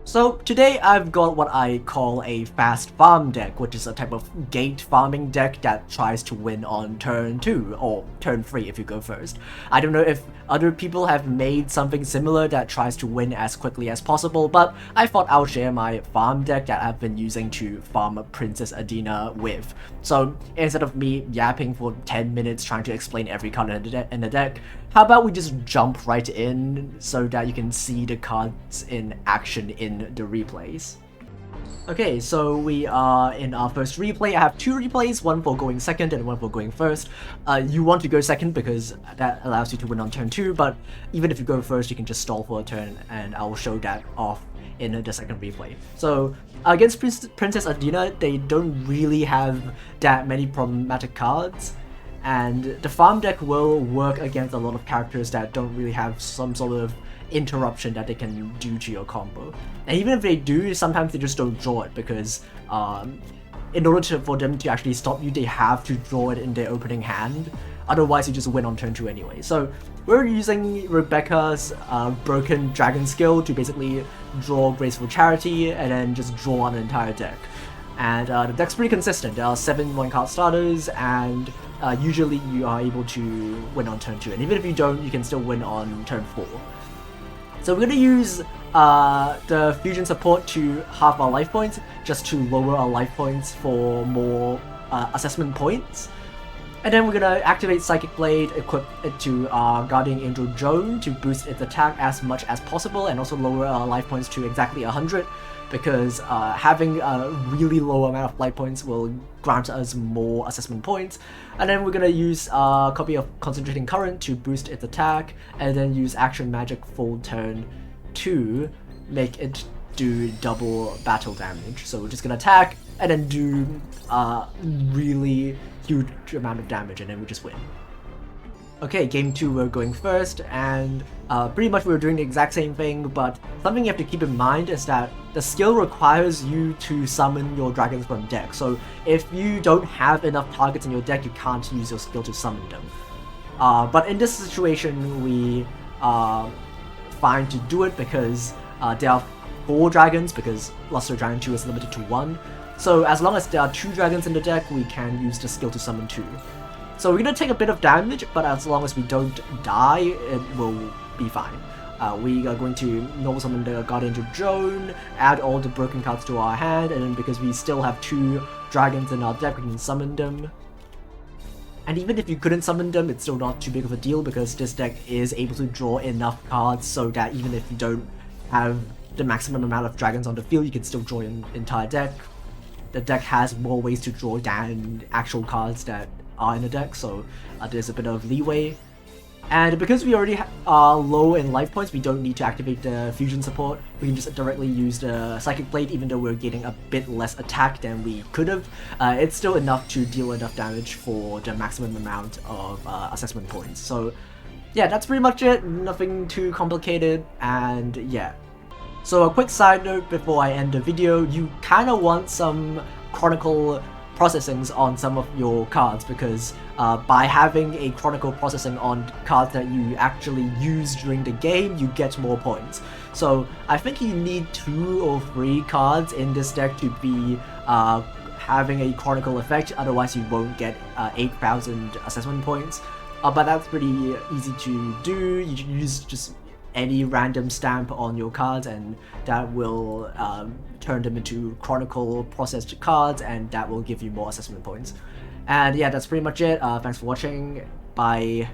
So today I've got what I call a fast farm deck, which is a type of gate farming deck that tries to win on turn 2 or turn 3 if you go first. I don't know if other people have made something similar that tries to win as quickly as possible, but I thought I'll share my farm deck that I've been using to farm Princess Adina with. So instead of me yapping for 10 minutes trying to explain every card in the deck, how about we just jump right in so that you can see the cards in action in the replays? Okay, so we are in our first replay. I have two replays, one for going second and one for going first. You want to go second because that allows you to win on turn 2, but even if you go first, you can just stall for a turn, and I will show that off in the second replay. So against Princess Adina, they don't really have that many problematic cards. And the farm deck will work against a lot of characters that don't really have some sort of interruption that they can do to your combo. And even if they do, sometimes they just don't draw it because in order for them to actually stop you, they have to draw it in their opening hand. Otherwise, you just win on turn 2 anyway. So we're using Rebecca's Broken Dragon skill to basically draw Graceful Charity and then just draw an entire deck. And the deck's pretty consistent. There are 7 1-card starters, and usually you are able to win on turn 2. And even if you don't, you can still win on turn 4. So we're going to use the fusion support to halve our life points, just to lower our life points for more assessment points. And then we're going to activate Psychic Blade, equip it to our Guardian Angel Joan to boost its attack as much as possible, and also lower our life points to exactly 100, because having a really low amount of life points will grant us more assessment points. And then we're going to use a copy of Concentrating Current to boost its attack, and then use Action Magic full turn to make it do double battle damage. So we're just going to attack and then do really huge amount of damage, and then we just win. Okay, game 2 we're going first, and pretty much we're doing the exact same thing, but something you have to keep in mind is that the skill requires you to summon your dragons from deck. So if you don't have enough targets in your deck, you can't use your skill to summon them. But in this situation, we are fine to do it because there are 4 dragons, because Luster Dragon 2 is limited to 1. So as long as there are 2 dragons in the deck, we can use the skill to summon 2. So we're going to take a bit of damage, but as long as we don't die, it will be fine. We are going to normal summon the Guardian Angel Joan, add all the broken cards to our hand, and then because we still have 2 dragons in our deck, we can summon them. And even if you couldn't summon them, it's still not too big of a deal, because this deck is able to draw enough cards so that even if you don't have the maximum amount of dragons on the field, you can still draw an entire deck. The deck has more ways to draw than actual cards that are in the deck, so there's a bit of leeway. And because we already are low in life points, we don't need to activate the fusion support. We can just directly use the Psychic Blade, even though we're getting a bit less attack than we could have. It's still enough to deal enough damage for the maximum amount of assessment points. So yeah, that's pretty much it. Nothing too complicated, and yeah. So a quick side note before I end the video, you kind of want some Chronicle processings on some of your cards, because by having a Chronicle processing on cards that you actually use during the game, you get more points. So I think you need 2 or 3 cards in this deck to be having a Chronicle effect, otherwise you won't get 8,000 assessment points. But that's pretty easy to do. You use just any random stamp on your cards, and that will turn them into Chronicle processed cards, and that will give you more assessment points. And yeah, that's pretty much it. Thanks for watching. Bye.